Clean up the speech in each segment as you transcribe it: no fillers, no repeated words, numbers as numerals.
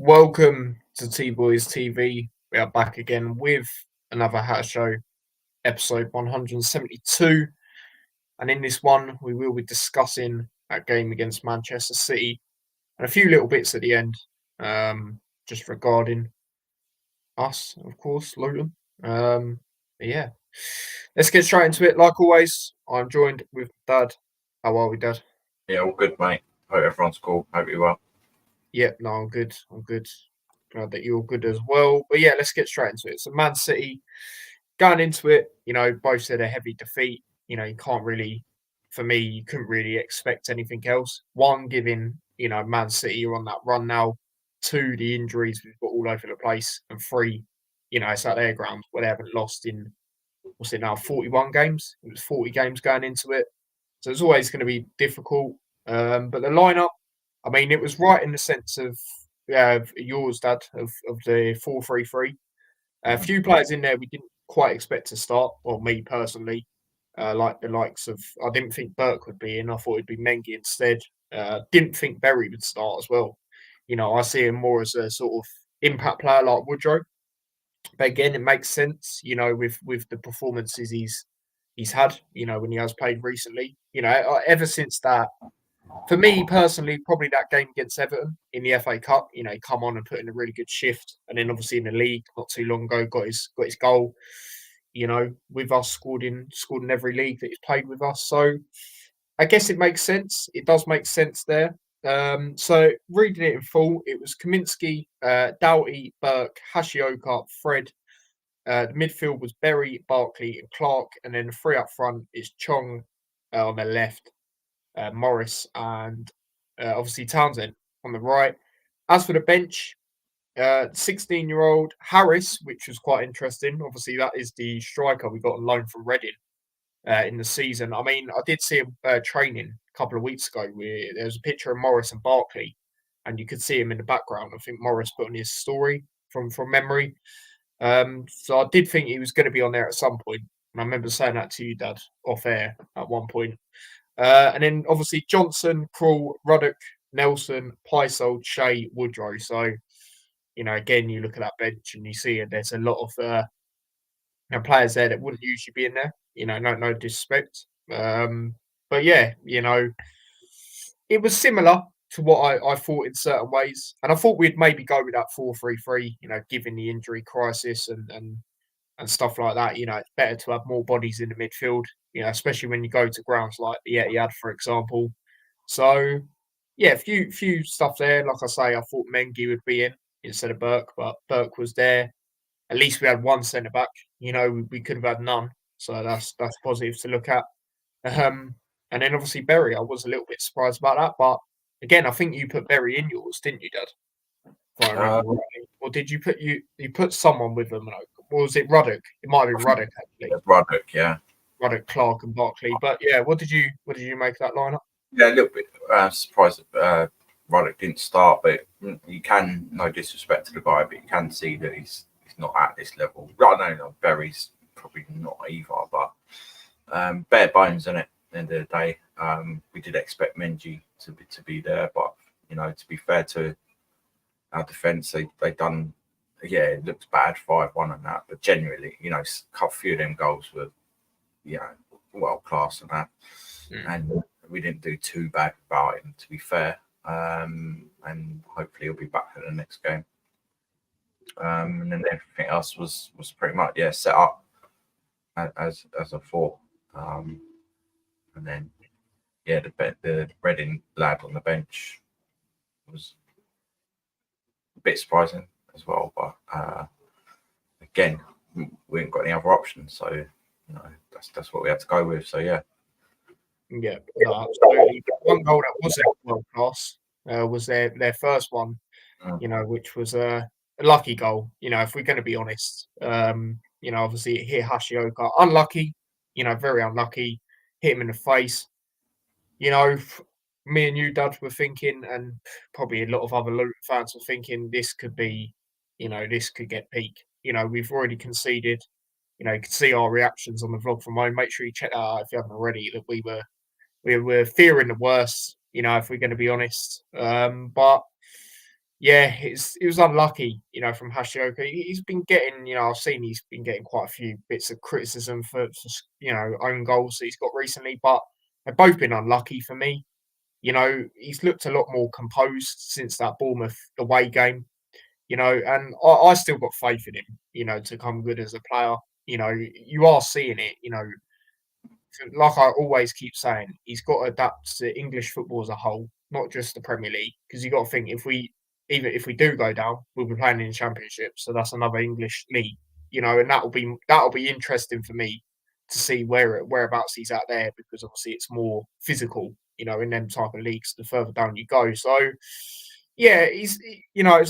Welcome to T Boys TV. We are back again with another Hat Show, episode 172. And in this one, we will be discussing that game against Manchester City and a few little bits at the end, just regarding us, of course, Luton. Yeah, let's get straight into it. Like always, I'm joined with Dad. How are we, Dad? Yeah, all good, mate. Hope everyone's cool. Hope you're well. Yep, no, I'm good. I'm good. Glad that you're good as well. But yeah, let's get straight into it. So Man City going into it, both said a heavy defeat. You can't really, for me, you couldn't really expect anything else. One, given, Man City are on that run now. Two, the injuries we've got all over the place. And three, it's at their ground where they haven't lost in, what's it now, 41 games? It was 40 games going into it. So it's always going to be difficult. But the lineup, I mean, it was right in the sense of yours, Dad, of the 4-3-3. A few players in there we didn't quite expect to start, or me personally, like the likes of, I didn't think Burke would be in. I thought it'd be Mengi instead. Didn't think Berry would start as well. I see him more as a sort of impact player like Woodrow. But again, it makes sense, with the performances he's had, when he has played recently. Ever since that, for me personally, probably that game against Everton in the FA Cup, come on and put in a really good shift. And then obviously in the league not too long ago got his goal, with us scored in every league that he's played with us. So I guess it makes sense. It does make sense there. So reading it in full, it was Kaminsky, Doughty, Burke, Hashioka, Fred. The midfield was Berry, Barkley, and Clark, and then the three up front is Chong on the left, Morris, and obviously Townsend on the right. As for the bench, 16-year-old Harris, which was quite interesting. Obviously, that is the striker we got on loan from Reading in the season. I mean, I did see him training a couple of weeks ago where there was a picture of Morris and Barkley, and you could see him in the background. I think Morris put on his story from memory. So I did think he was going to be on there at some point. And I remember saying that to you, Dad, off air at one point. And then obviously Johnson, Krul, Ruddock, Nelson, Paisold, Shea, Woodrow. So, again, you look at that bench and you see there's a lot of players there that wouldn't usually be in there. No disrespect. But yeah, it was similar to what I thought in certain ways. And I thought we'd maybe go with that 4-3-3, given the injury crisis and stuff like that. It's better to have more bodies in the midfield, especially when you go to grounds like the Etihad, for example. So, yeah, a few stuff there. Like I say, I thought Mengi would be in instead of Burke, but Burke was there. At least we had one centre back. We could have had none, so that's positive to look at. And then obviously Berry, I was a little bit surprised about that, but again, I think you put Berry in yours, didn't you, Dad? If I remember rightly. Or did you put someone with them? Or was it Ruddock? It might have been Ruddock actually. Ruddock, yeah. Ruddock, Clark, and Barkley. But yeah, what did you make of that lineup? Yeah, a little bit surprised that Ruddock didn't start, but you can, no disrespect to the guy, but you can see that he's not at this level. I know Berry's probably not either, but bare bones in it. At the end of the day, we did expect Mengi to be there, but to be fair to our defence, they done. Yeah, it looks bad 5-1 and that, but genuinely, a few of them goals were, well class and that, and we didn't do too bad about him, to be fair. And hopefully he'll be back for the next game. And then everything else was pretty much set up as I thought. And then the Reading lad on the bench was a bit surprising as well, but again, we ain't got any other options, so that's what we had to go with. So yeah, no, absolutely. One goal that wasn't world class was their first one, which was a lucky goal. If we're going to be honest, obviously it hit Hashioka, unlucky, very unlucky, hit him in the face. Me and you, Dad, were thinking, and probably a lot of other Luton fans were thinking, this could be, this could get peak. We've already conceded. You can see our reactions on the vlog from home. Make sure you check that out if you haven't already. That we were fearing the worst. If we're going to be honest. But Yeah, it was unlucky, from Hashioka. He's been getting, I've seen he's been getting quite a few bits of criticism for own goals that he's got recently, but they've both been unlucky for me. He's looked a lot more composed since that Bournemouth away game, and I still got faith in him, to come good as a player. You are seeing it, like I always keep saying, he's got to adapt to English football as a whole, not just the Premier League. Because you got to think even if we do go down, we'll be playing in the Championship, so that's another English league, and that'll be interesting for me to see whereabouts he's at there because obviously it's more physical, in them type of leagues the further down you go. So yeah, it's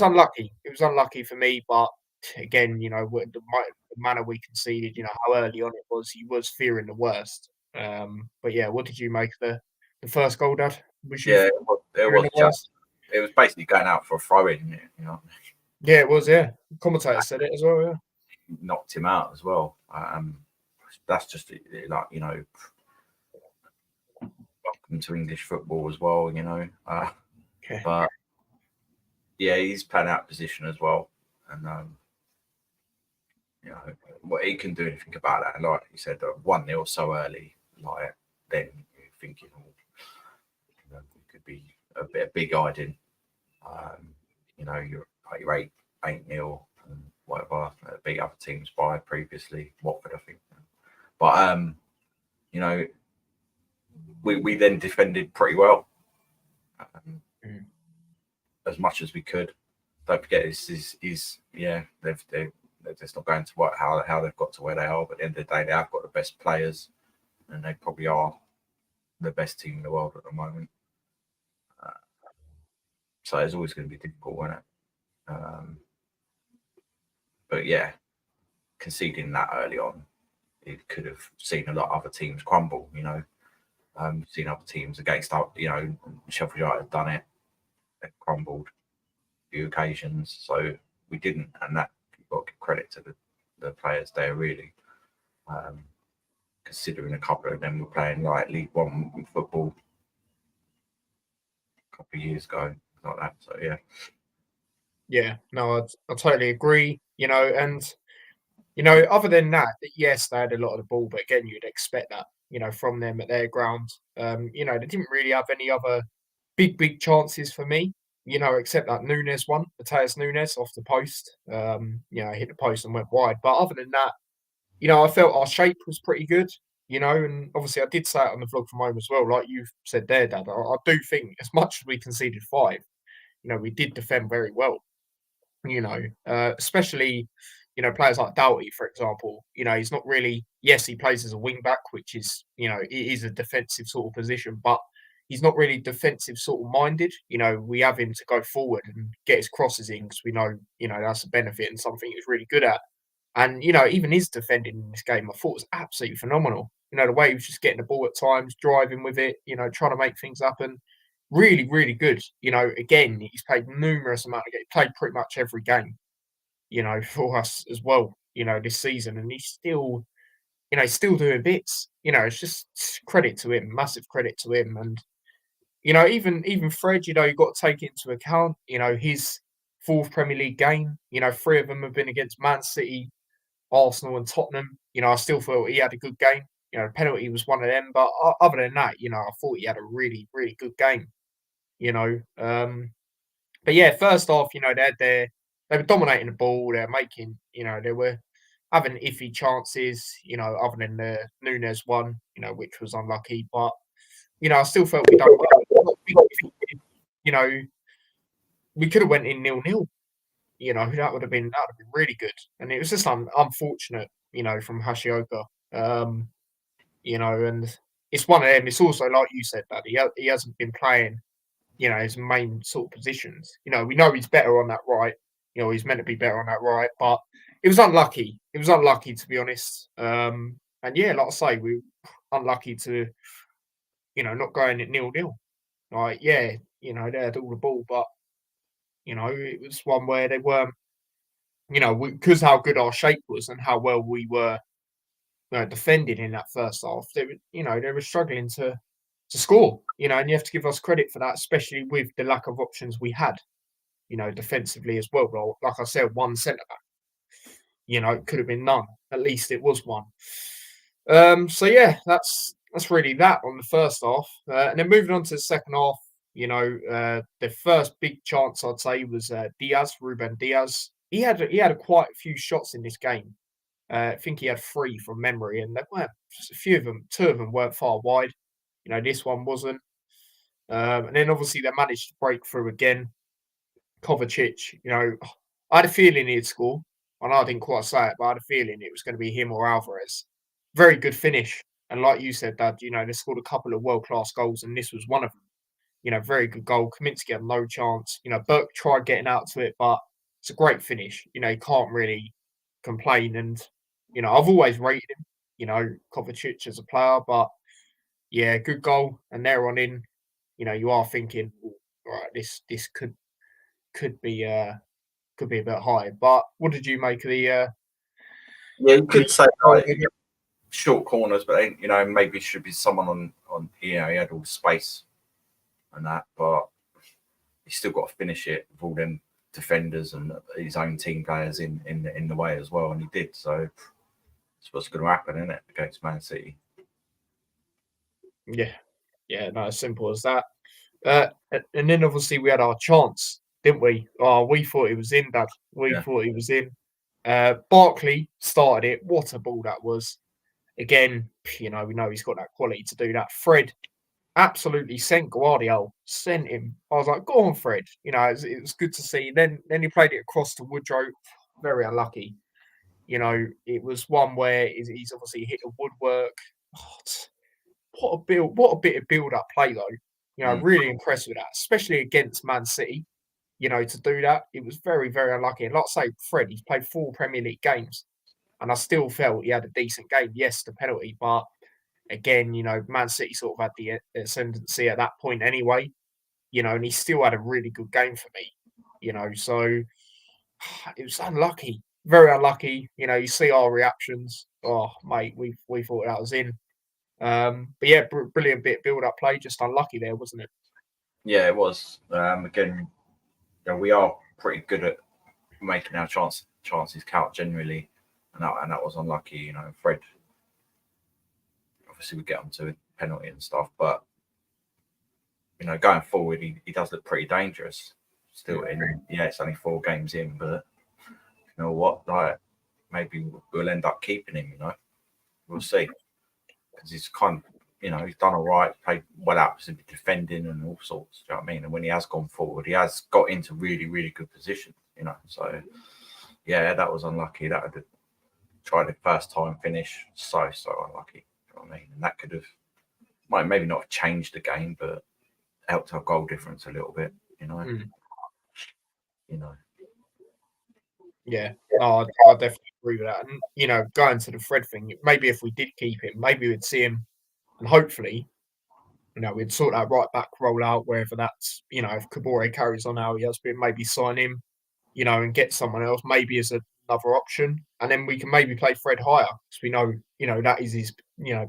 unlucky. It was unlucky for me, but again, the manner we conceded, how early on it was, he was fearing the worst. But yeah, what did you make of the first goal, Dad? Was you Yeah, it fearing was the just worst? it was basically going out for a throw in. Yeah, it was. Yeah, commentator said it as well. Yeah, Knocked him out as well. That's just like welcome to English football as well. okay, But yeah, he's playing out of position as well, and what he can do anything about that. Like you said, 1-0 so early, like then you're thinking, oh, it could be a bit of big eyed. You're 8-0 and whatever, beat other teams by previously, Watford, I think. But you know, we then defended pretty well, mm, as much as we could. Don't forget, this is yeah, they're just not going to work how they've got to where they are. But at the end of the day, they have got the best players, and they probably are the best team in the world at the moment. Uh, so it's always going to be difficult, isn't it? Um, but yeah, conceding that early on, it could have seen a lot of other teams crumble. Seen other teams against, Sheffield United have done it. They've crumbled a few occasions, so we didn't, and that you've got to give credit to the players there really. Considering a couple of them were playing like League One football a couple of years ago, like that. So yeah, yeah. No, I totally agree. And other than that, yes, they had a lot of the ball, but again, you'd expect that, from them at their ground. They didn't really have any other big chances for me, except that Nunes one, Mateus Nunes off the post. Hit the post and went wide. But other than that, I felt our shape was pretty good, and obviously I did say it on the vlog from home as well, like you've said there, Dad. I do think as much as we conceded five, we did defend very well, especially, players like Doughty, for example. He's not really, yes, he plays as a wing back, which is, it is a defensive sort of position, but he's not really defensive sort of minded. We have him to go forward and get his crosses in because we know, that's a benefit and something he's really good at. And, even his defending in this game, I thought was absolutely phenomenal. The way he was just getting the ball at times, driving with it, trying to make things happen. Really, really good. Again, he's played numerous amount of games, played pretty much every game, for us as well, this season. And he's still doing bits. It's just credit to him, massive credit to him. And, even Fred, you've got to take into account, his fourth Premier League game. Three of them have been against Man City, Arsenal and Tottenham. I still feel he had a good game. Penalty was one of them, but other than that, I thought he had a really, really good game. You know, but yeah, first off, they were dominating the ball. They're making, they were having iffy chances. Other than the Nunes one, which was unlucky. But I still felt we done well. You know, we could have went in 0-0. That would have been really good. And it was just unfortunate, from Hashioka. And it's one of them. It's also like you said that he hasn't been playing, his main sort of positions. We know he's better on that right. He's meant to be better on that right, but it was unlucky. It was unlucky to be honest. And yeah, like I say, we were unlucky to, not going at 0-0. Like, yeah, they had all the ball, but it was one where they weren't, because how good our shape was and how well we were, defending in that first half. They were struggling to score. And you have to give us credit for that, especially with the lack of options we had. defensively as well. But like I said, one centre back. It could have been none. At least it was one. So yeah, that's really that on the first half, and then moving on to the second half. The first big chance I'd say was Ruben Diaz. He had quite a few shots in this game. I think he had three from memory, and there weren't just a few of them. Two of them weren't far wide. This one wasn't. And then obviously they managed to break through again. Kovacic, I had a feeling he'd score. I know I didn't quite say it, but I had a feeling it was going to be him or Alvarez. Very good finish. And like you said, Dad, they scored a couple of world-class goals, and this was one of them. Very good goal. Kaminsky had no chance. Burke tried getting out to it, but it's a great finish. You can't really complain. And, I've always rated him, Kovacic as a player, but yeah, good goal. And there on in, you are thinking, right, this could be a bit high. But what did you make of the Yeah, you could say goal? short corners, but maybe it should be someone on he had all the space and that, but he's still got to finish it with all them defenders and his own team players in the way as well, and he did. So it's what's going to happen, isn't it, against Man City? Yeah, no, as simple as that. And then obviously we had our chance, didn't we? Oh, we thought it was in, Dad. We thought it was in. Barkley started it. What a ball that was. Again, we know he's got that quality to do that. Fred absolutely sent Guardiola, sent him. I was like, go on, Fred. It was good to see. Then he played it across to Woodrow. Very unlucky. It was one where he's obviously hit the woodwork. What a bit of build-up play though. Really impressed with that, especially against Man City. To do that, it was very, very unlucky. And like I say, Fred, he's played 4 Premier League games, and I still felt he had a decent game. Yes, the penalty, but again, Man City sort of had the ascendancy at that point anyway. And he still had a really good game for me. So it was unlucky, very unlucky. You see our reactions. Oh, mate, we thought that was in. But yeah, brilliant bit of build-up play. Just unlucky there, wasn't it? Yeah, it was. Again, we are pretty good at making our chances count generally, and that was unlucky. Fred. Obviously, we get onto a penalty and stuff, but going forward, he does look pretty dangerous. Still it's only 4 games in, but you know what? Like, maybe we'll end up keeping him. We'll see, because he's kind of, he's done all right, played well out to defending and all sorts. Do you know what I mean? And when he has gone forward, he has got into really, really good position. So yeah, that was unlucky. That had tried the first time finish, so unlucky. You know what I mean? And that could have maybe not have changed the game, but helped our goal difference a little bit. Yeah, no, I definitely agree with that. And going to the Fred thing, maybe if we did keep him, maybe we'd see him, and hopefully, we'd sort that right back roll out, wherever that's, if Kabore carries on how he has been, maybe sign him, and get someone else, maybe as another option, and then we can maybe play Fred higher, because we know, that is his,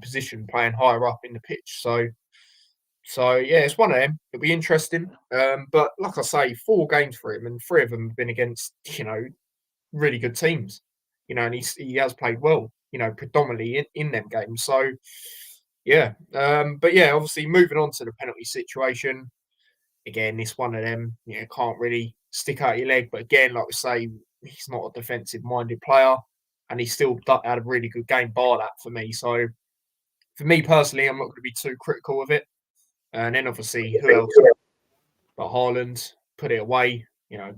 position, playing higher up in the pitch. So yeah, it's one of them. It'll be interesting. But like I say, 4 games for him, and 3 of them have been against, really good teams. And he has played well, predominantly in them games. So yeah. But yeah, obviously moving on to the penalty situation. Again, it's one of them, can't really stick out your leg. But again, like we say, he's not a defensive minded player, and he still had a really good game bar that for me. So for me personally, I'm not going to be too critical of it. And then obviously, who else? But Haaland put it away.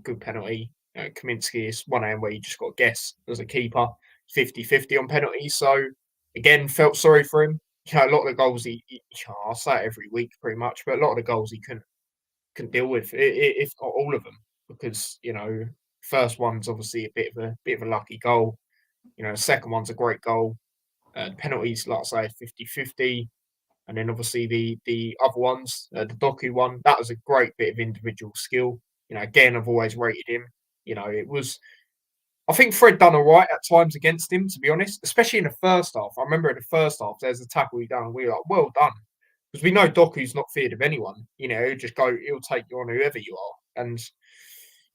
Good penalty. Kaminsky is one of them where you just got to guess as a keeper. 50-50 on penalties. So again, felt sorry for him. A lot of the goals I'll say it every week pretty much, but a lot of the goals he couldn't deal with, if not all of them, because first one's obviously a bit of a lucky goal. The second one's a great goal. Penalties, like I say, 50-50. And then obviously the other ones, the Doku one, that was a great bit of individual skill. Again, I've always rated him. It was, I think Fred done all right at times against him, to be honest, especially in the first half. I remember in the first half, there's a tackle he done, and we were like, well done. Because we know Doku's not feared of anyone. He'll just go, he'll take you on whoever you are. And,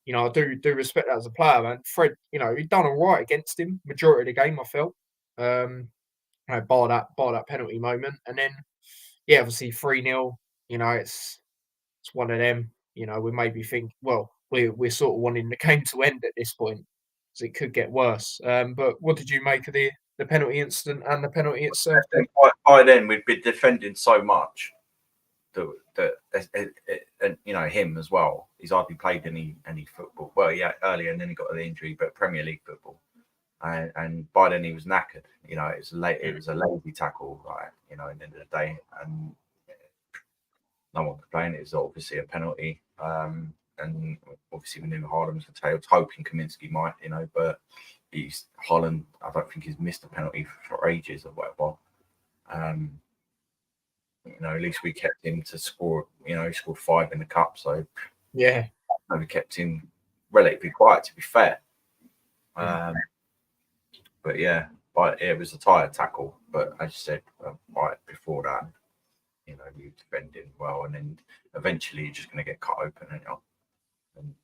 I do respect that as a player, man. Fred, he'd done all right against him majority of the game, I felt. Bar that penalty moment, and then yeah, obviously 3-0. It's one of them. We maybe think, well, we're sort of wanting the game to end at this point, because it could get worse. But what did you make of the penalty incident and the penalty itself? And by then, we'd been defending so much and him as well. He's hardly played any football. Well, yeah, earlier, and then he got the injury, but Premier League football. And by then he was knackered. It was a lazy tackle, right? At the end of the day, and no one complained. It was obviously a penalty. And obviously we knew Haaland was I was hoping Kaminsky might, but Haaland. I don't think he's missed a penalty for ages or whatever. At least we kept him to score. He scored 5 in the cup, so yeah, we kept him relatively quiet. To be fair, but yeah, it was a tired tackle. But as you said, right before that, you defending well, and then eventually you're just going to get cut open, and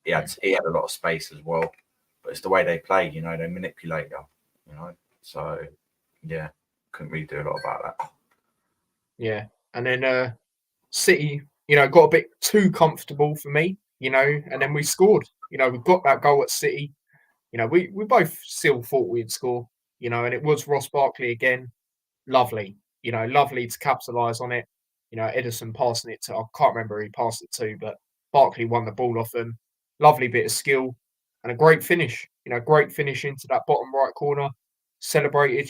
he had a lot of space as well. But it's the way they play, they manipulate you, So yeah, couldn't really do a lot about that. Yeah, and then City, got a bit too comfortable for me, and then we scored. We got that goal at City. We both still thought we'd score, and it was Ross Barkley again. Lovely, lovely to capitalise on it. Edison passing it to, I can't remember who he passed it to, but Barkley won the ball off him. Lovely bit of skill and a great finish. Great finish into that bottom right corner. Celebrated,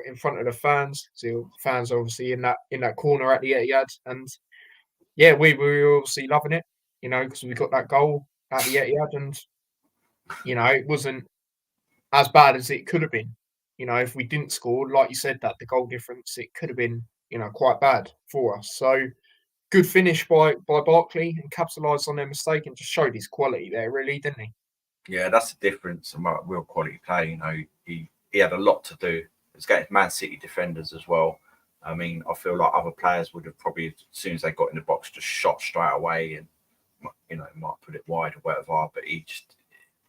in front of the fans. So fans are obviously in that corner at the Etihad, and yeah, we were obviously loving it. Because we got that goal at the Etihad, and it wasn't as bad as it could have been. If we didn't score, like you said, that the goal difference, it could have been, quite bad for us. So good finish by Barkley, and capitalised on their mistake, and just showed his quality there, really, didn't he? Yeah, that's the difference about real quality play. He had a lot to do. It's getting Man City defenders as well. I mean, I feel like other players would have probably, as soon as they got in the box, just shot straight away and, might put it wide or whatever. But he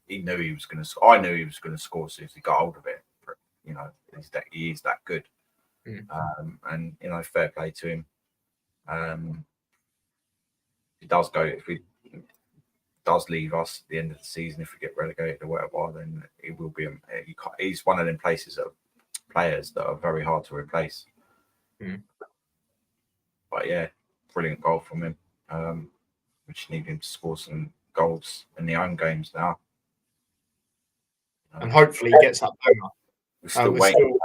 knew he was going to score. I knew he was going to score as soon as he got hold of it. He is that good. And, fair play to him. He does go, if he does leave us at the end of the season, if we get relegated or whatever, then it will be. He's one of them players that are very hard to replace. But yeah, brilliant goal from him. We just need him to score some goals in the home games now, and hopefully he gets that bonus. We're still waiting.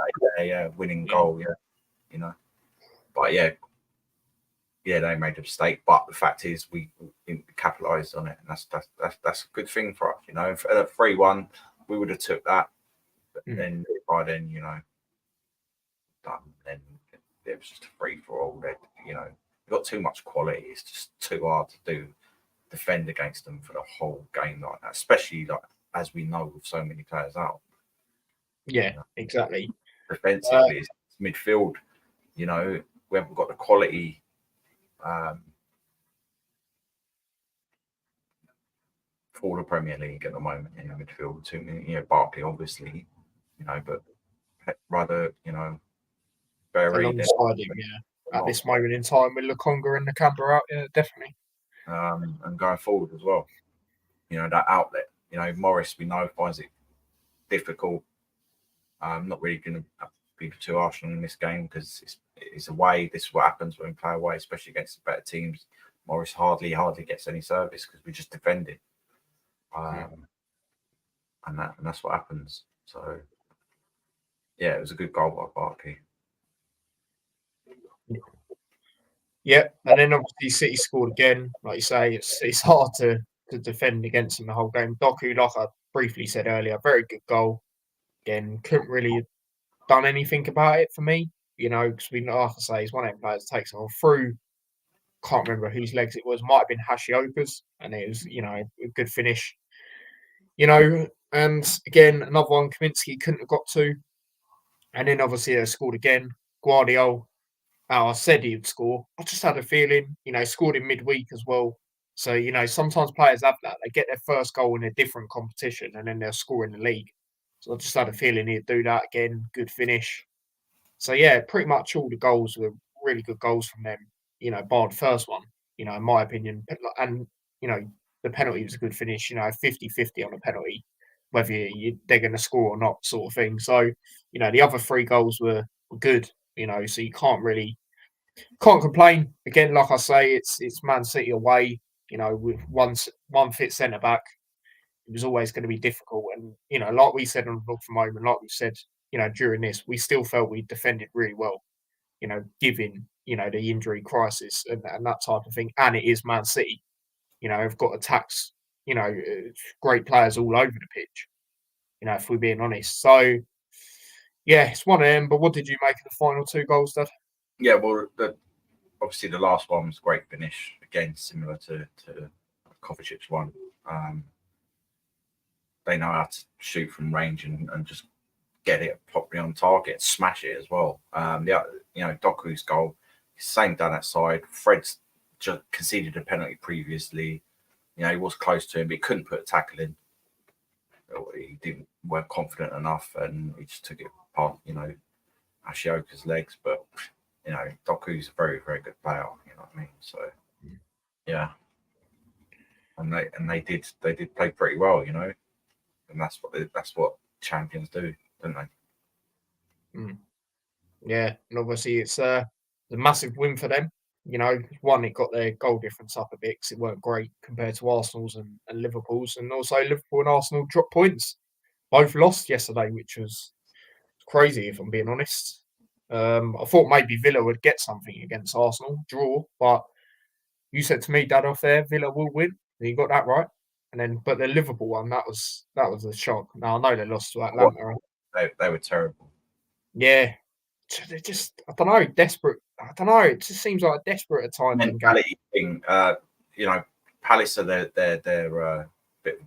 Winning goal. Yeah, but yeah, they made a mistake. But the fact is, we capitalised on it, and that's a good thing for us. If at 3-1, we would have took that. But then by then, done. Then it was just a free for all. You've got too much quality. It's just too hard to defend against them for the whole game like that, especially as we know with so many players out. Yeah, exactly. Defensively, it's midfield. We haven't got the quality. For the Premier League at the moment in the midfield, too many, Barkley obviously, but rather, very alongside him, at this moment in time with Lokonga and Nakamba out, definitely. And going forward as well, that outlet, Morris, we know, finds it difficult. I'm not really going to be too harsh on this game because it's away. This is what happens when we play away, especially against the better teams. Morris hardly gets any service because we just defend it. And that's what happens. So yeah, it was a good goal by Barkley. Yeah, and then obviously City scored again. Like you say, it's hard to defend against him the whole game. Doku, like I briefly said earlier, very good goal. Again, couldn't really done anything about it for me, because like I say, he's one of them players that takes it all through. Can't remember whose legs it was. Might have been Hashioka's, and it was, a good finish. And again, another one Kaminsky couldn't have got to. And then obviously they scored again. Guardiola, I said he would score. I just had a feeling, scored in midweek as well. So, sometimes players have that. They get their first goal in a different competition and then they'll score in the league. So I just had a feeling he'd do that again. Good finish. So yeah, pretty much all the goals were really good goals from them, bar the first one, in my opinion. And, you know, the penalty was a good finish, 50-50 on a penalty, whether they're going to score or not, sort of thing. So, the other three goals were good, so you can't complain. Again, like I say, it's Man City away, with one fit centre back. It was always going to be difficult. And, like we said on the vlog for a moment, like we said, during this, we still felt we defended really well, given, the injury crisis and that type of thing. And it is Man City, have got attacks, great players all over the pitch, if we're being honest. So, yeah, it's one of them. But what did you make of the final two goals, Dad? Yeah, well, obviously the last one was a great finish. Again, similar to Kovacic's one. They know how to shoot from range and just get it properly on target, smash it as well. Doku's goal, same down that side. Fred's just conceded a penalty previously. He was close to him, but he couldn't put a tackle in. He weren't confident enough, and he just took it past, Ashioka's legs. But Doku's a very, very good player. You know what I mean? So yeah, and they did play pretty well. And that's what champions do, don't they? Mm. Yeah, and obviously it's a massive win for them. One, it got their goal difference up a bit because it weren't great compared to Arsenal's and Liverpool's, and also Liverpool and Arsenal dropped points. Both lost yesterday, which was crazy, if I'm being honest. I thought maybe Villa would get something against Arsenal, draw, but you said to me, Dad, off there, Villa will win. And you got that right. But the Liverpool one, that was a shock. Now I know they lost to Atlanta. They were terrible. Yeah, they're just, I don't know, desperate. I don't know. It just seems like desperate at times. Mentality thing. Palace are their bit of a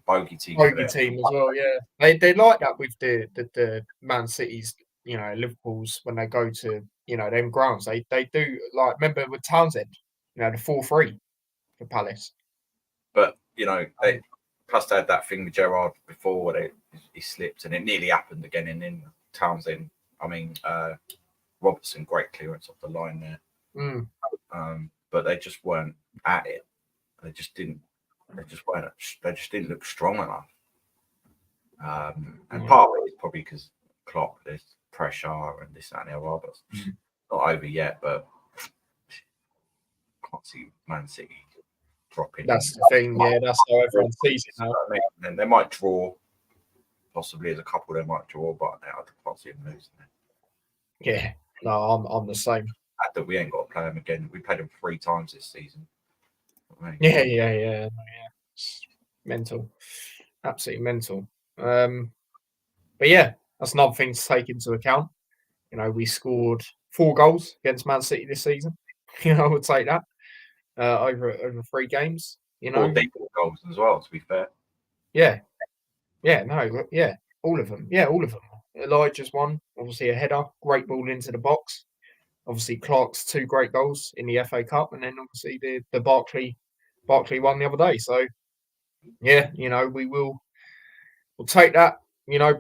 bogey team. Bogey team as well. Yeah, they like that with the Man Cities, Liverpool's when they go to them grounds. They do like remember with Townsend, the 4-3 for Palace. But plus they had that thing with Gerrard before where he slipped and it nearly happened again. And then Townsend, Robertson, great clearance off the line there. But they just weren't at it. They just didn't look strong enough. And part of it is probably because Klopp, there's pressure and this, that, and the other. But it's not over yet. But can't see Man City dropping. That's the thing. Yeah, that's how everyone sees it now. And they might draw. Possibly as a couple, they might draw, but I can't see them losing it. Yeah, no, I'm the same. That we ain't got to play them again. We played them 3 times this season. Yeah. It's mental, absolutely mental. But yeah, that's another thing to take into account. We scored 4 goals against Man City this season. I would take that over 3 games. 4 decent goals as well. To be fair. Yeah. All of them. Yeah, all of them. Elijah's one, obviously a header, great ball into the box. Obviously, Clark's 2 great goals in the FA Cup, and then obviously the Barkley one the other day. So, yeah, we'll take that.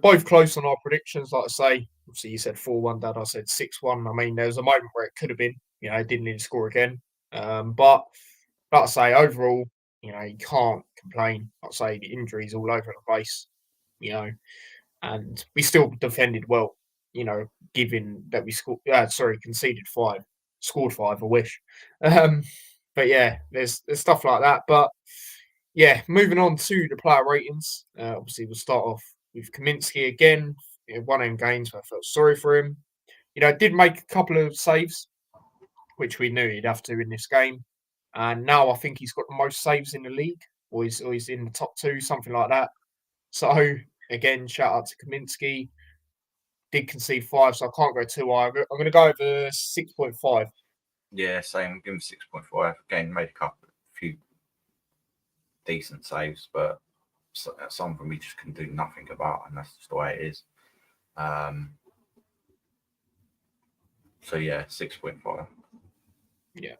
Both close on our predictions. Like I say, obviously you said 4-1, Dad. I said 6-1. I mean, there was a moment where it could have been. It didn't need to score again. But like I say, overall, you can't complain. Like I say, the injuries all over the place. And we still defended well. Given that we conceded 5, scored 5. I wish. But yeah, there's stuff like that. But yeah, moving on to the player ratings. Obviously, we'll start off with Kaminsky again. One of them games where I felt sorry for him. Did make a couple of saves, which we knew he'd have to in this game. And now I think he's got the most saves in the league, or he's in the top 2, something like that. So again, shout out to Kaminsky. Did concede 5, so I can't go too high. I'm going to go over 6.5. Yeah, same. Give him 6.5. Again, made a few decent saves, but some of them we just can do nothing about, and that's just the way it is. So yeah, 6.5. Yeah,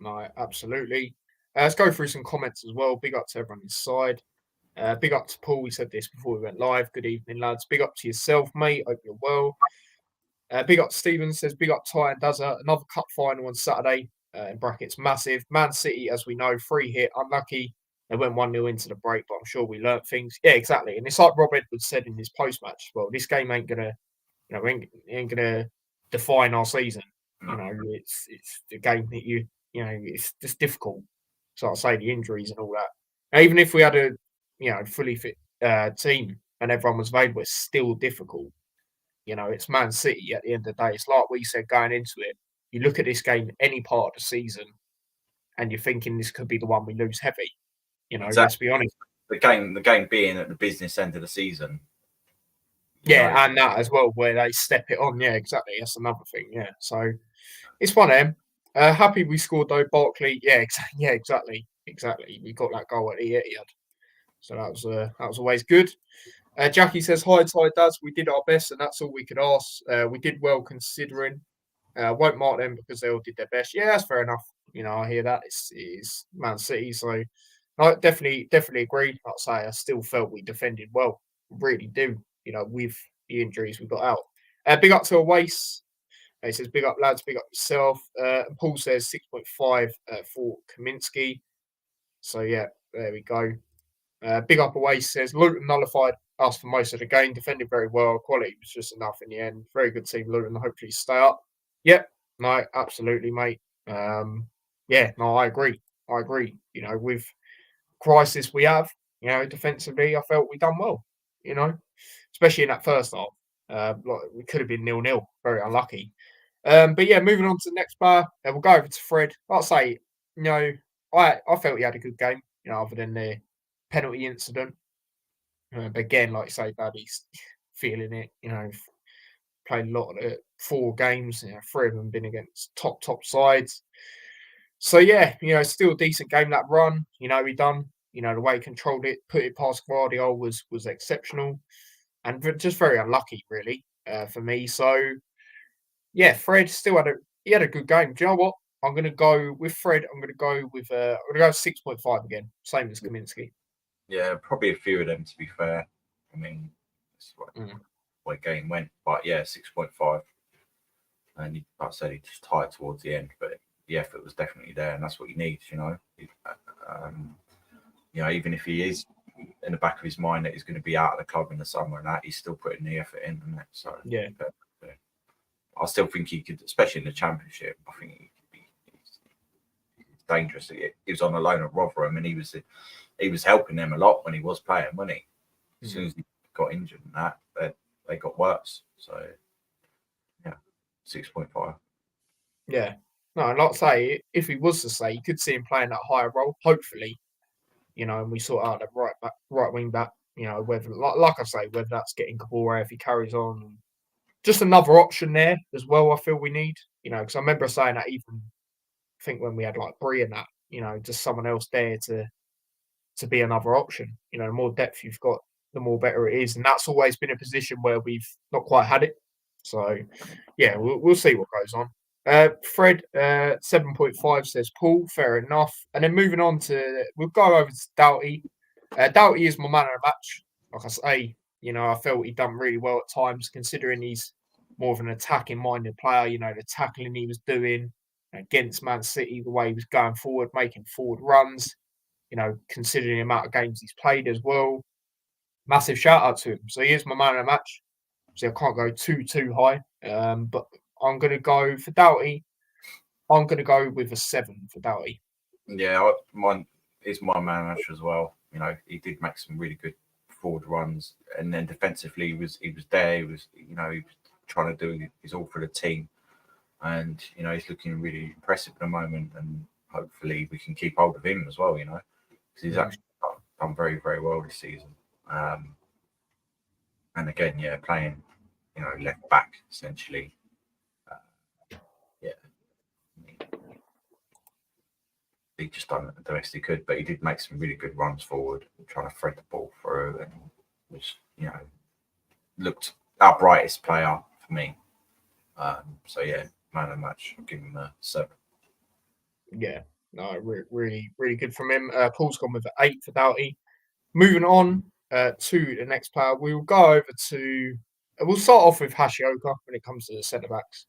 no, absolutely. Let's go through some comments as well. Big up to everyone inside. Big up to Paul. We said this before we went live. Good evening, lads. Big up to yourself, mate. Hope you're well. Big up to Stephen. Says big up Ty and Dazza. Another cup final on Saturday. In brackets, massive. Man City, as we know, free hit. Unlucky. They went 1-0 into the break, but I'm sure we learnt things. Yeah, exactly. And it's like Rob Edwards said in his post match. Well, this game ain't gonna, ain't gonna define our season. It's the game that it's just difficult. So I'll say the injuries and all that. And even if we had a fully fit team and everyone was available, it's still difficult. It's Man City at the end of the day. It's like we said going into it. You look at this game any part of the season, and you're thinking this could be the one we lose heavy. Exactly. Let's be honest. The game being at the business end of the season. Yeah, and that as well, where they step it on. Yeah, exactly. That's another thing. Yeah, so it's one of them. Happy we scored though, Barkley. Yeah, exactly. We got that goal at the Etihad, so that was always good. Jackie says hi, Ty Daz. We did our best, and that's all we could ask. We did well considering. Won't mark them because they all did their best. Yeah, that's fair enough. I hear that. It's Man City, so I definitely agree. Like I say, I still felt we defended well. Really do. With the injuries we got out. Big up to Awace. He says, big up, lads. Big up yourself. And Paul says 6.5 for Kaminsky. So, yeah, there we go. Big up Awace says, Luton nullified us for most of the game. Defended very well. Quality was just enough in the end. Very good team, Luton. Hopefully stay up. Yep. No, absolutely, mate. I agree. With crisis we have, defensively, I felt we done well, especially in that first half. We could have been 0-0, very unlucky. But yeah, moving on to the next player, we'll go over to Fred. Like I say, I felt he had a good game, other than the penalty incident. But again, like you say, Daddy's feeling it, played a lot of 4 games, 3 of them been against top sides. So yeah, still a decent game that run. He done. The way he controlled it, put it past Guardiola was exceptional, and just very unlucky, really, for me. So yeah, Fred still had a good game. Do you know what? I'm going to go with Fred. I'm going to go with 6.5 again, same as Kaminsky. Yeah, probably a few of them to be fair. I mean, that's what game went, but yeah, 6.5. And like I said, he just tied towards the end, but the effort was definitely there, and that's what he needs. Even if he is in the back of his mind that he's going to be out of the club in the summer and that, he's still putting the effort in, and that. So yeah, I still think he could, especially in the Championship. I think he could be dangerous. He was on a loan at Rotherham, and he was helping them a lot when he was playing, wasn't he? As soon as he got injured and that, they got worse. So yeah, 6.5. Yeah. No, and like I say, if he was to stay, you could see him playing that higher role, hopefully. And we sort out that right wing back, whether like I say, whether that's getting Kabore if he carries on. Just another option there as well, I feel we need, because I remember saying that even I think when we had like Bree and that, just someone else there to be another option. The more depth you've got, the more better it is. And that's always been a position where we've not quite had it. So yeah, we'll see what goes on. Fred 7.5 says Paul, fair enough. And then moving on we'll go over to Doughty. Doughty is my man of the match. Like I say, I felt he done really well at times, considering he's more of an attacking minded player. The tackling he was doing against Man City, the way he was going forward, making forward runs. Considering the amount of games he's played as well. Massive shout out to him. So he is my man of the match. So I can't go too high. But I'm going to go for Doughty. I'm going to go with a 7 for Doughty. Yeah, mine is my man match as well. He did make some really good forward runs, and then defensively he was there. He was trying to do his all for the team, and he's looking really impressive at the moment. And hopefully we can keep hold of him as well. Because he's actually done very, very well this season. And again, playing left back essentially. He just done the best he could, but he did make some really good runs forward, trying to thread the ball through, and was looked our brightest player for me. So yeah, man of the match. I'll give him a 7. Yeah, No, really, really good from him. Paul's gone with an 8 for Doughty. Moving on to the next player, we will go over to. We'll start off with Hashioka when it comes to the centre backs,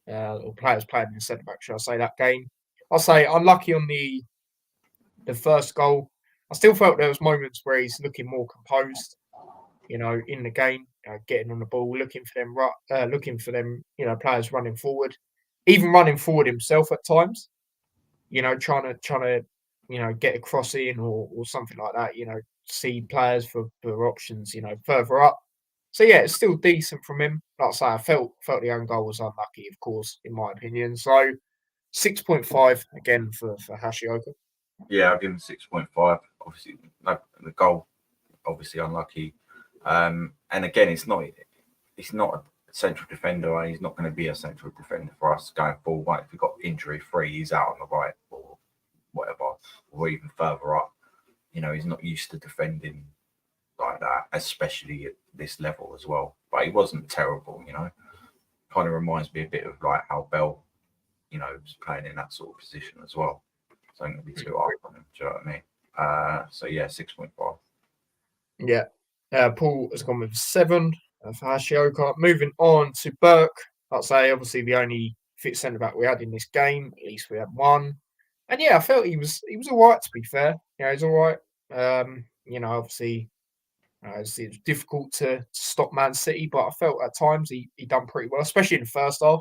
or players playing in the centre back. Should I say that game? I'll say unlucky on the first goal. I still felt there was moments where he's looking more composed, in the game, getting on the ball, looking for them, players running forward, even running forward himself at times. Trying to get a cross in or something like that. See players for options, further up. So yeah, it's still decent from him. Like I say, I felt the own goal was unlucky, of course, in my opinion. So 6.5 again for Hashioka. Yeah, I'll give him 6.5. Obviously, no, the goal obviously unlucky. And again, it's not a central defender, and he's not going to be a central defender for us going forward. Right? If we've got injury free, he's out on the right or whatever, or even further up. He's not used to defending like that, especially at this level as well. But he wasn't terrible. Kind of reminds me a bit of like how Bell, was playing in that sort of position as well. So I'm going to be too hard on him. Do you know what I mean? So yeah, 6.5. Yeah. Paul has gone with 7 for Hashioka. Moving on to Burke. I'd say obviously the only fit centre back we had in this game. At least we had one. And yeah, I felt he was all right, to be fair. He's all right. Obviously it's difficult to stop Man City, but I felt at times he done pretty well, especially in the first half.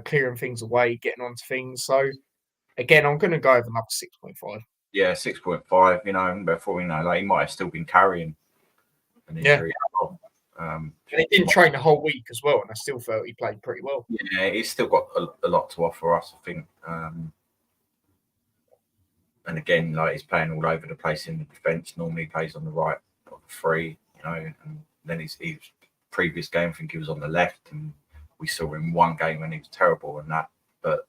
Clearing things away, getting onto things. So again, I'm going to go with another 6.5. Yeah, 6.5. Before we know, like he might have still been carrying an injury. And he didn't train the whole week as well, and I still felt he played pretty well. Yeah, he's still got a lot to offer us, I think. And again, like he's playing all over the place in the defence. Normally, he plays on the right of the free, and then his previous game, I think he was on the left, and we saw him one game and he was terrible in that. But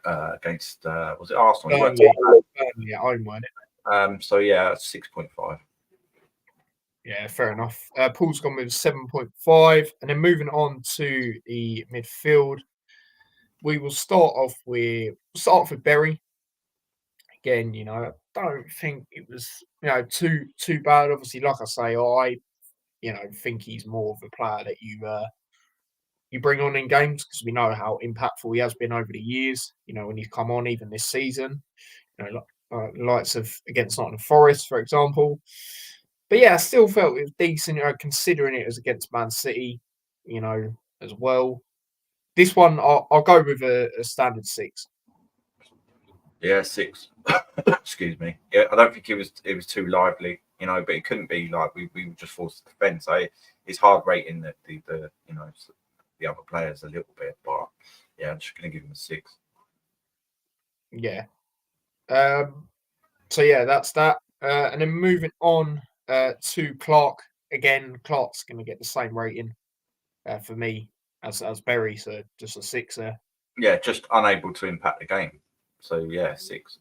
against was it Arsenal? Burnley at home, weren't it? So yeah, 6.5. Yeah, fair enough. Paul's gone with 7.5, and then moving on to the midfield, we will start off with Berry. Again, I don't think it was too bad. Obviously, like I say, I think he's more of a player that you bring on in games because we know how impactful he has been over the years. When he's come on, even this season, likes of against Nottingham Forest, for example. But yeah, I still felt it was decent, considering it was against Man City, as well. This one, I'll go with a standard 6. Yeah, 6. Excuse me. Yeah, I don't think it was too lively, but it couldn't be like we were just forced to defend. So it's hard rating the other players a little bit, but yeah, I'm just going to give him a 6. Yeah. So yeah, that's that. And then moving on to Clark. Again, Clark's going to get the same rating for me as Berry, so just a 6 there. Yeah, just unable to impact the game. So yeah, 6.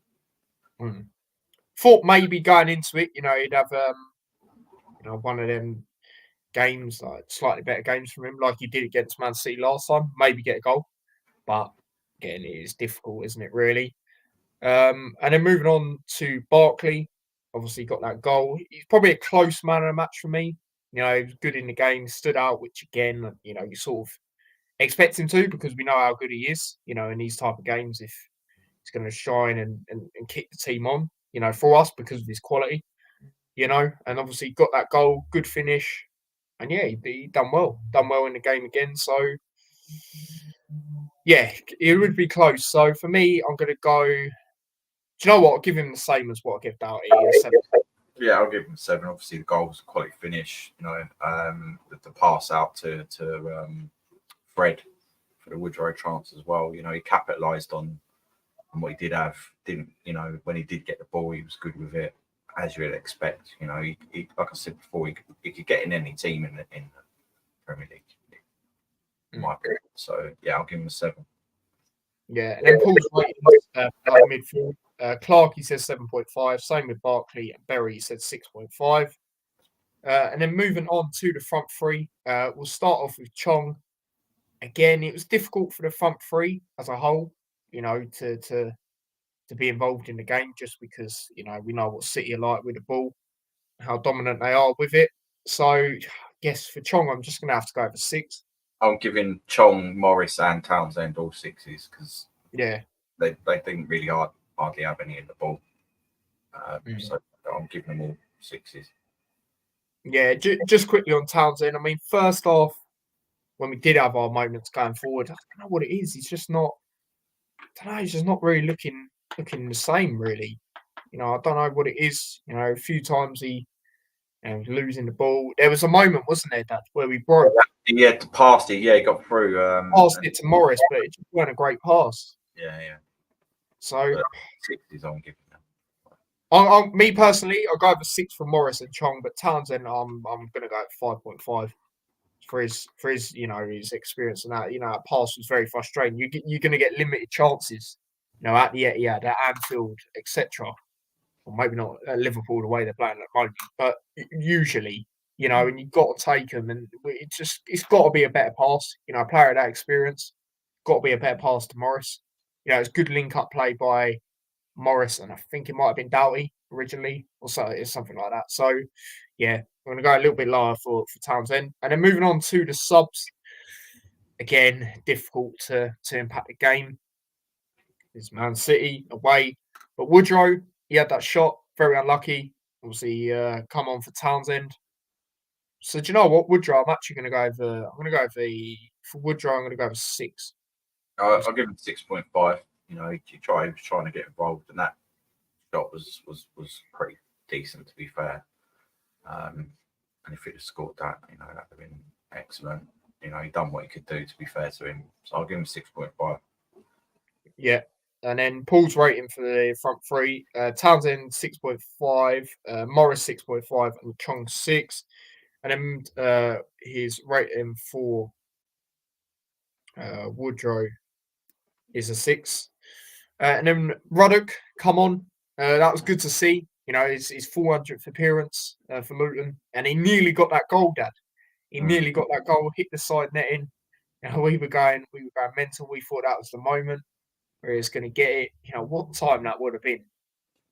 Thought maybe going into it, he'd have one of them games, like slightly better games from him, like he did against Man City last time. Maybe get a goal, but again, it is difficult, isn't it? Really. And then moving on to Barkley, obviously got that goal. He's probably a close man of the match for me. He was good in the game, stood out, which again, you sort of expect him to because we know how good he is. In these type of games, if he's going to shine and kick the team on, for us because of his quality. And obviously got that goal, good finish, and yeah, he done well in the game again. So yeah, it would be close. So for me, I'm going to go. Do you know what? I'll give him the same as what I give Doughty. Yeah, I'll give him 7. Obviously, the goal was a quality finish. The pass out to Fred for the Woodrow chance as well. He capitalised on what he did have. Didn't when he did get the ball, he was good with it, as you'd expect. He like I said before, he could get in any team in the Premier League. In my opinion. So yeah, I'll give him a 7. Yeah, and then Paul's ratings midfield. Clark, he says 7.5. Same with Barkley and Berry, he said 6.5. And then moving on to the front three, we'll start off with Chong. Again, it was difficult for the front three as a whole, to to be involved in the game, just because we know what City are like with the ball, how dominant they are with it. So I guess for Chong, I'm just going to have to go for 6. I'm giving Chong, Morris, and Townsend all 6s because Yeah. they didn't really hardly have any in the ball. Mm. So I'm giving them all 6s. Yeah, just quickly on Townsend. I mean, first off, when we did have our moments going forward, I don't know what it is. He's just not. I don't know. He's just not really looking the same. Really, I don't know what it is. A few times he was losing the ball. There was a moment, wasn't there, Dad, where we broke. Yeah, past it. Yeah, he got through. Passed it to Morris, but it just weren't a great pass. Yeah. So, But 6s I'm giving them. me personally, I'll go for 6 for Morris and Chong, but Townsend, I'm going to go at 5.5 for his his experience and that. That pass was very frustrating. You're going to get limited chances, at the Etihad, at Anfield, etc. Or maybe not at Liverpool the way they're playing at the moment, but usually, and you've got to take them, and it's got to be a better pass. A player of that experience, got to be a better pass to Morris. It's good link up play by Morris, and I think it might have been Doughty originally, or so it's something like that. So, yeah, I'm going to go a little bit lower for Townsend, and then moving on to the subs. Again, difficult to impact the game. It's Man City away, but Woodrow, he had that shot, very unlucky. Obviously, come on for Townsend. So do you know what, Woodrow? I'm actually going to go over. I'm going to go over for Woodrow. I'm going to go over 6. I'll give him 6.5. He was trying to get involved, and that shot was pretty decent, to be fair. And if he'd have scored that, that would have been excellent. He done what he could do, to be fair to him. So I'll give him 6.5. Yeah. And then Paul's rating for the front three: Townsend 6.5, Morris 6.5, and Chong 6. And then his rating for Woodrow is a 6. And then Ruddock, come on. That was good to see. His 400th appearance for Luton. And he nearly got that goal, Dad. He nearly got that goal, hit the side netting. We were going mental. We thought that was the moment where he was going to get it. What time that would have been.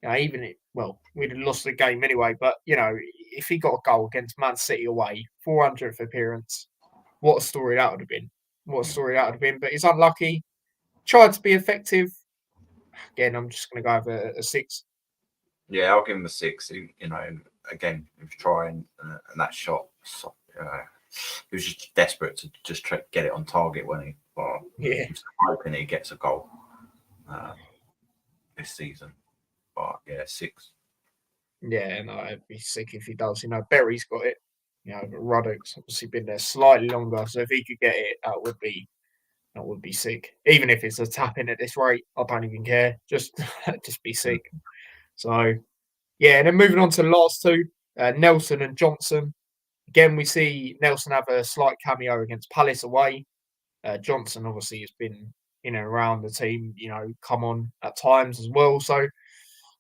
We'd have lost the game anyway. But, if he got a goal against Man City away, 400th appearance, what a story that would have been. But he's unlucky. Tried to be effective. Again, I'm just going to go over a 6. Yeah, I'll give him a 6. Again, he was trying, and that shot, he was just desperate to just try to get it on target when he was hoping he gets a goal this season. But yeah, 6. Yeah, no, it'd be sick if he does. Berry's got it. But Ruddock's obviously been there slightly longer, so if he could get it, that would be sick. Even if it's a tap in at this rate, I don't even care. Just be sick. So yeah, and then moving on to the last two, Nelson and Johnson. Again, we see Nelson have a slight cameo against Palace away. Johnson obviously has been in and around the team, come on at times as well. So,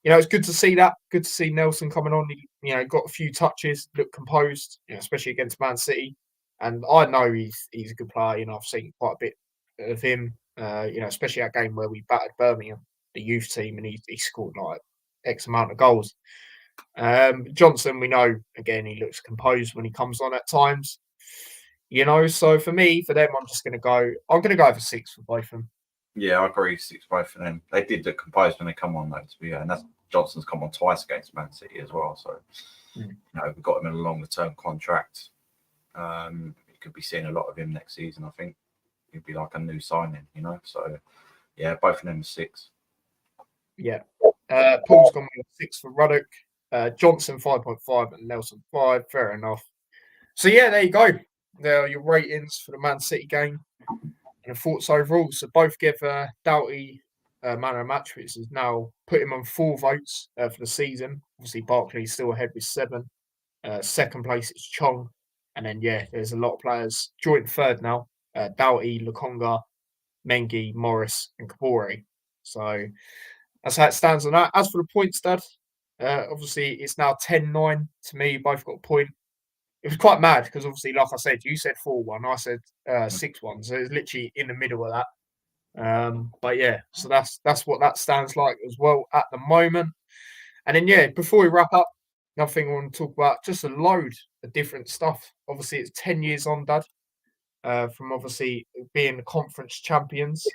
it's good to see that. Good to see Nelson coming on. He, got a few touches, looked composed, especially against Man City. And I know he's a good player. I've seen quite a bit of him. Especially that game where we battered Birmingham, the youth team, and he scored like X amount of goals. Johnson, we know again he looks composed when he comes on at times. So for them, I'm going to go for 6 for both of them. Yeah, I agree. 6 both of them. They did look composed when they come on, though. To be and that's Johnson's come on twice against Man City as well. So we've got him in a longer term contract. You could be seeing a lot of him next season. I think he'd be like a new signing. So yeah, both of them are 6. Yeah, Paul's gone with 6 for Ruddock. Johnson 5.5 and Nelson 5. Fair enough. So yeah, there you go. There are your ratings for the Man City game and the thoughts overall. So both give Doughty man of the match, which has now put him on 4 votes for the season. Obviously, Barkley's still ahead with 7. Second place is Chong, and then there's a lot of players joint third now. Doughty, Lokonga, Mengi, Morris, and Kabore. So that's how it stands on that. As for the points, Dad, obviously it's now 10-9 to me. You both got a point. It was quite mad because obviously, like I said, you said 4-1, I said 6-1, so it's literally in the middle of that. But yeah, so that's what that stands like as well at the moment. And then yeah, before we wrap up, another thing I want to talk about, just a load of different stuff. Obviously, it's 10 years on, Dad, from obviously being the conference champions,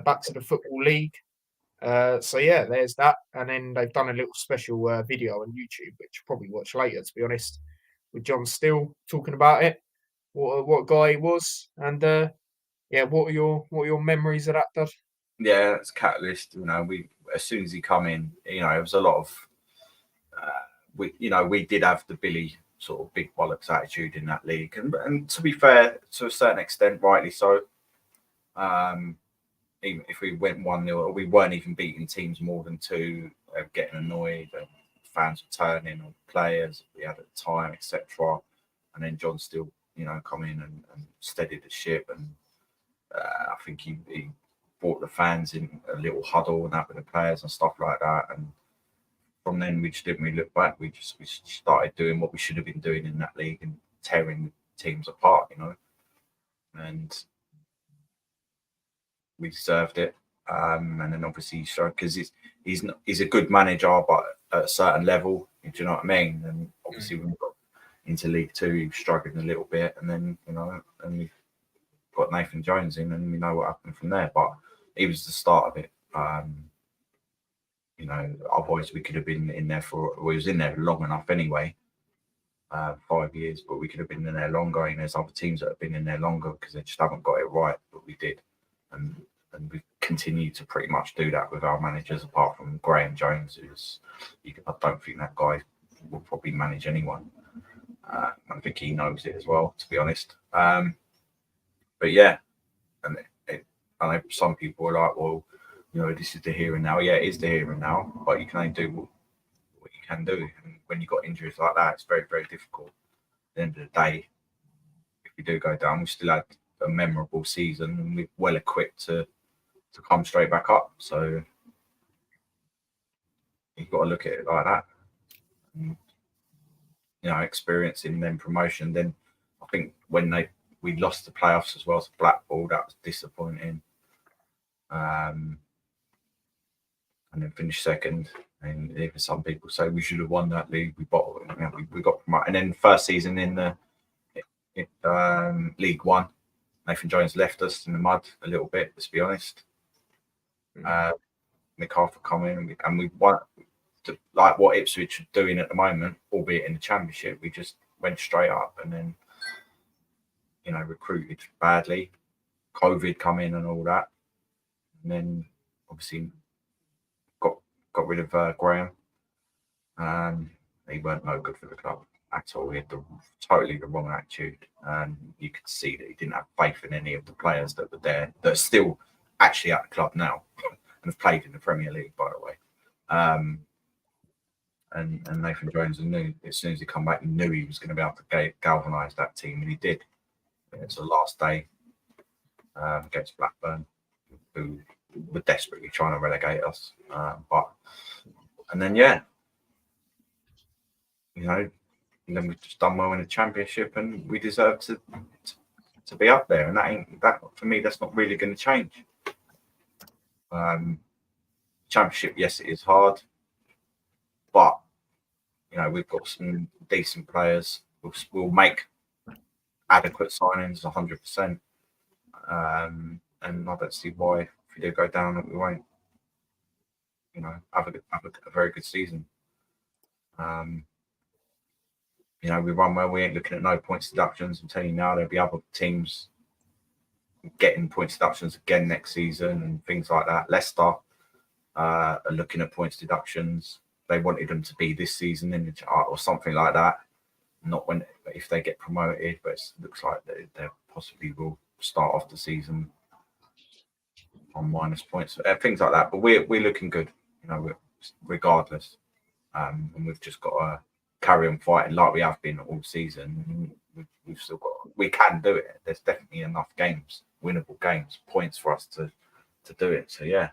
back to the Football League. So yeah, there's that. And then they've done a little special video on YouTube, which you'll probably watch later, to be honest, with John Steele talking about it, what guy he was, and yeah, what are your memories of that, Dad? Yeah, it's catalyst. We as soon as he come in, it was a lot of we did have the Billy sort of big bollocks attitude in that league, and to be fair, to a certain extent, rightly so. Even if we went 1-0, we weren't even beating teams more than two, getting annoyed, and fans were turning on players we had at the time, etc. And then John still, come in and steadied the ship, and I think he brought the fans in a little huddle and that with the players and stuff like that. And from then we just didn't really look back. We started doing what we should have been doing in that league and tearing teams apart, and we deserved it. And then obviously because he's a good manager, but at a certain level, do you know what I mean? And obviously when we got into League Two, he was struggling a little bit, and then and we got Nathan Jones in, and we know what happened from there. But he was the start of it. Otherwise we could have been in there we was in there long enough anyway, 5 years, but we could have been in there longer. And there's other teams that have been in there longer because they just haven't got it right, but we did. And we continue to pretty much do that with our managers, apart from Graham Jones, I don't think that guy will probably manage anyone. I think he knows it as well, to be honest. But yeah, and I know some people are like, well, this is the here and now. Yeah, it is the here and now, but you can only do what you can do. And when you've got injuries like that, it's very, very difficult. At the end of the day, if we do go down, we still had a memorable season, and we're well equipped to come straight back up. So you've got to look at it like that. And, experiencing then promotion. Then I think when we lost the playoffs as well to Blackpool, that was disappointing. And then finished second. And even some people say we should have won that league. We got promoted. And then the first season in the League One, Nathan Jones left us in the mud a little bit, let's be honest. McArthur come in, and we won, like what Ipswich are doing at the moment, albeit in the Championship. We just went straight up, and then recruited badly. COVID come in and all that, and then obviously got rid of Graham. He weren't no good for the club at all. He had totally the wrong attitude, and you could see that he didn't have faith in any of the players that were there, that are still actually at the club now and have played in the Premier League, by the way. And Nathan Jones knew, as soon as he come back, he knew he was going to be able to galvanise that team, and he did. It's the last day against Blackburn, who were desperately trying to relegate us. And then and then we've just done well in the Championship, and we deserve to be up there. And that for me, that's not really going to change. Championship, yes, it is hard, but we've got some decent players. We'll make adequate signings, 100%. And I don't see why, if we do go down, that we won't, have a very good season. We run well. We ain't looking at no points deductions. I'm telling you now, there'll be other teams getting points deductions again next season and things like that. Leicester are looking at points deductions. They wanted them to be this season in the chart or something like that. Not if they get promoted, but it looks like they possibly will start off the season on minus points, things like that. But we're looking good, regardless. And we've just got to carry on fighting like we have been all season. We've still got. We can do it. There's definitely enough games, winnable games, points for us to do it. So yeah.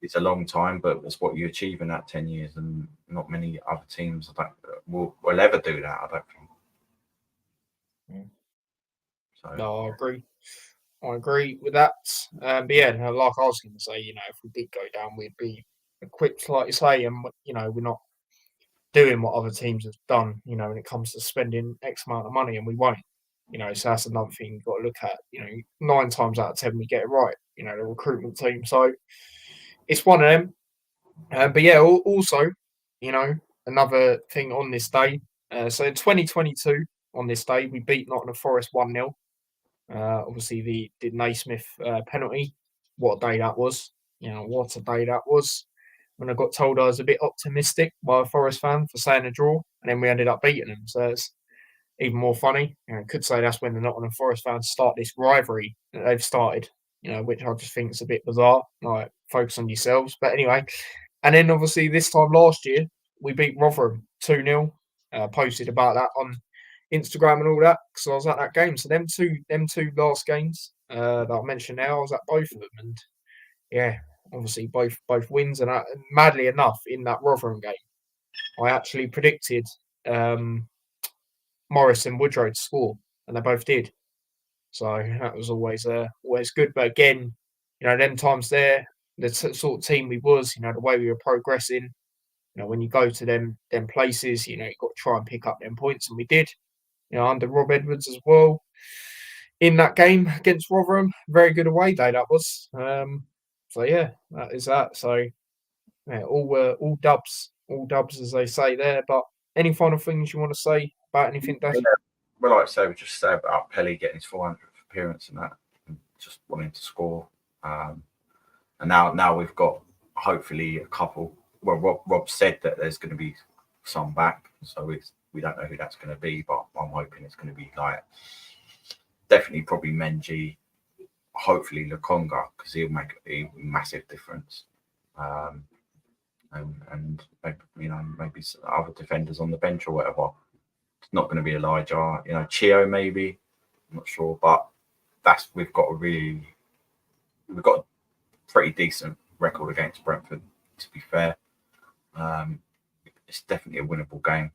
It's a long time, but it's what you achieve in that 10 years, and not many other teams will ever do that, I don't think. So No, I agree with that. But yeah, no, like I was going to say, if we did go down, we'd be equipped, like you say, and we're not doing what other teams have done. When it comes to spending X amount of money, and we won't. So that's another thing you've got to look at. 9 times out of 10 we get it right. The recruitment team. So it's one of them. But yeah, also, you know, another thing on this day. So in 2022, on this day, we beat Nottingham Forest 1-0. Obviously, the Naismith penalty. What a day that was. What a day that was. When I got told I was a bit optimistic by a Forest fan for saying a draw, and then we ended up beating them. So it's even more funny. I could say that's when the Nottingham Forest fans start this rivalry that they've started, which I just think is a bit bizarre. Like, focus on yourselves. But anyway, and then obviously this time last year, we beat Rotherham 2-0. Posted about that on Instagram and all that because I was at that game. So them two last games that I mentioned now, I was at both of them, and yeah, obviously both wins. And madly enough, in that Rotherham game, I actually predicted Morris and Woodrow to score, and they both did. So that was always good. But again, them times there, the sort of team we was, the way we were progressing. When you go to them places, you've got to try and pick up them points, and we did. Under Rob Edwards as well in that game against Rotherham, very good away day that was. So yeah, that is that. So yeah, all dubs as they say there. But any final things you want to say about anything, Dash? yeah, well, like I say, we just say about Pelly getting his 400th appearance and that, and just wanting to score. And now we've got hopefully a couple. Well, Rob said that there's going to be some back, so we don't know who that's going to be, but I'm hoping it's going to be like definitely probably Menji, hopefully Lukonga, because he'll make a massive difference. And maybe some other defenders on the bench or whatever. It's not going to be Elijah, Chio maybe. I'm not sure, but we've got a pretty decent record against Brentford. To be fair, it's definitely a winnable game,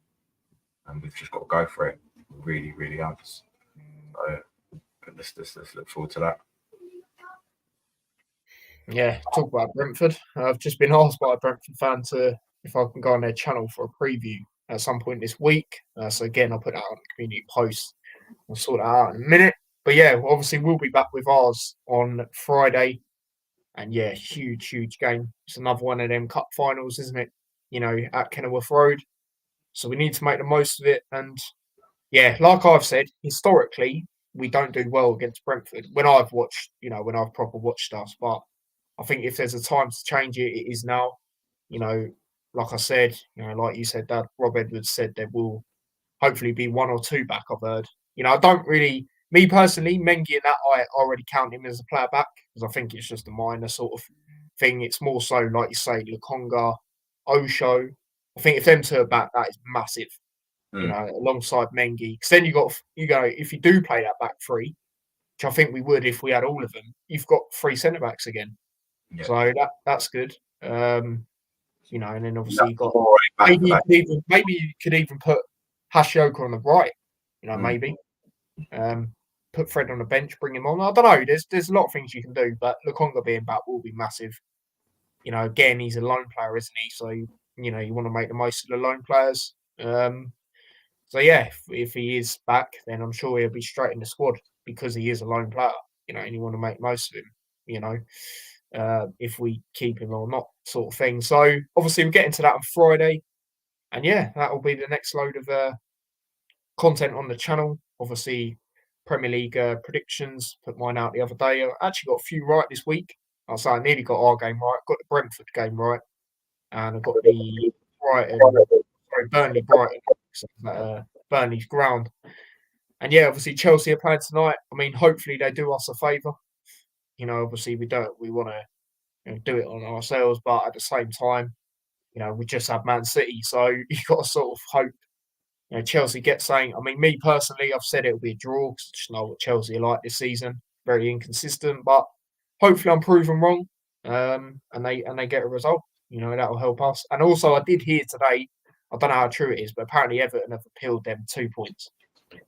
and we've just got to go for it. We really, really have. So let's look forward to that. Yeah, talk about Brentford. I've just been asked by a Brentford fan if I can go on their channel for a preview at some point this week. So again, I'll put that on the community post. We'll sort that out in a minute. But yeah, obviously we'll be back with ours on Friday. And yeah, huge game. It's another one of them cup finals, isn't it? At Kenilworth Road. So we need to make the most of it. And yeah, like I've said, historically, we don't do well against Brentford. When I've watched, when I've proper watched us. But I think if there's a time to change it, it is now. Like I said, like you said, Dad, Rob Edwards said there will hopefully be one or two back, I've heard. I don't really, me personally, Mengi and that, I already count him as a player back because I think it's just a minor sort of thing. It's more so, like you say, Lukonga, Osho. I think if them two are back, that is massive, alongside Mengi. Because then if you do play that back three, which I think we would if we had all of them, you've got three centre backs again. Yeah. So that's good. And then obviously you got maybe you could even put Hashioka on the right. Maybe put Fred on the bench, bring him on. I don't know. There's a lot of things you can do, but Lukonga being back will be massive. Again, he's a lone player, isn't he? So you want to make the most of the lone players. So yeah, if he is back, then I'm sure he'll be straight in the squad because he is a lone player. And you want to make most of him. If we keep him or not, sort of thing. So obviously we're getting to that on Friday, and yeah, that will be the next load of content on the channel. Obviously, Premier League predictions. Put mine out the other day. I actually got a few right this week. I'll say I nearly got our game right. Got the Brentford game right, and I got the Burnley Brighton. Burnley's ground. And yeah, obviously Chelsea are playing tonight. I mean, hopefully they do us a favour. Obviously we want to do it on ourselves, but at the same time, we just have Man City, so you've got to sort of hope Chelsea get something. I mean, me personally, I've said it'll be a draw because I just know what Chelsea are like this season. Very inconsistent, but hopefully I'm proven wrong, and they get a result. That'll help us. And also, I did hear today, I don't know how true it is, but apparently Everton have appealed them 2 points.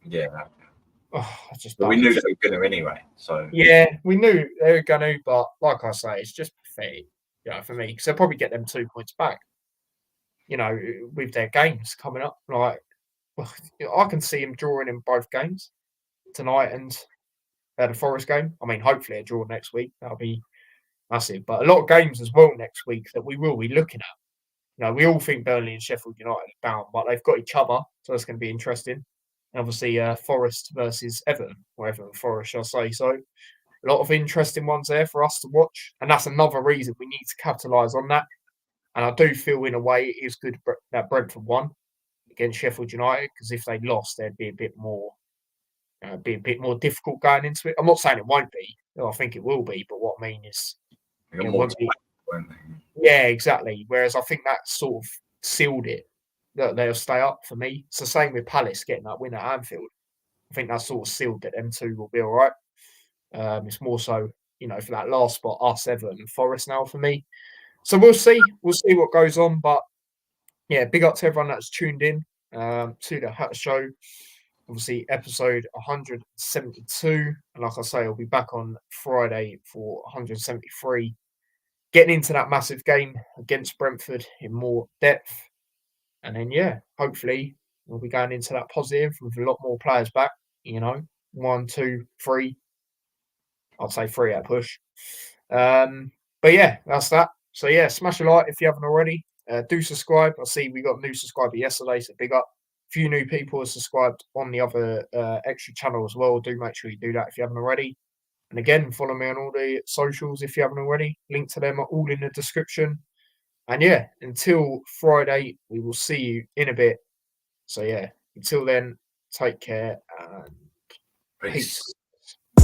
Yeah. I just But we don't. knew they were going to anyway. So Yeah, we knew they were going to, but like I say, it's just pathetic, for me, because they'll probably get them 2 points back, with their games coming up. Like, well, I can see them drawing in both games tonight and the Forest game. I mean, hopefully a draw next week. That'll be massive. But a lot of games as well next week that we will be looking at. We all think Burnley and Sheffield United are bound, but they've got each other, so that's going to be interesting. And obviously, Forest versus Everton, or Everton Forest, shall I say. So, a lot of interesting ones there for us to watch. And that's another reason we need to capitalise on that. And I do feel, in a way, it is good that Brentford won against Sheffield United, because if they lost, they'd be a bit more difficult going into it. I'm not saying it won't be. I think it will be. But what I mean is, they got more yeah, exactly. Whereas I think that sort of sealed it, that they'll stay up for me. It's the same with Palace getting that win at Anfield. I think that sort of sealed that them two will be all right. It's more so, for that last spot, us, Everton, and Forest now for me. So we'll see. We'll see what goes on. But yeah, big up to everyone that's tuned in to the Hut Show. Obviously, episode 172. And like I say, I'll be back on Friday for 173. Getting into that massive game against Brentford in more depth. And then, yeah, hopefully we'll be going into that positive with a lot more players back, 1, 2, 3. I'd say 3 at a push. But yeah, that's that. So yeah, smash a like if you haven't already. Do subscribe. I see we got a new subscriber yesterday, so big up. A few new people are subscribed on the other extra channel as well. Do make sure you do that if you haven't already. And again, follow me on all the socials if you haven't already. Link to them are all in the description. And yeah, until Friday, we will see you in a bit. So yeah, until then, take care and peace. peace.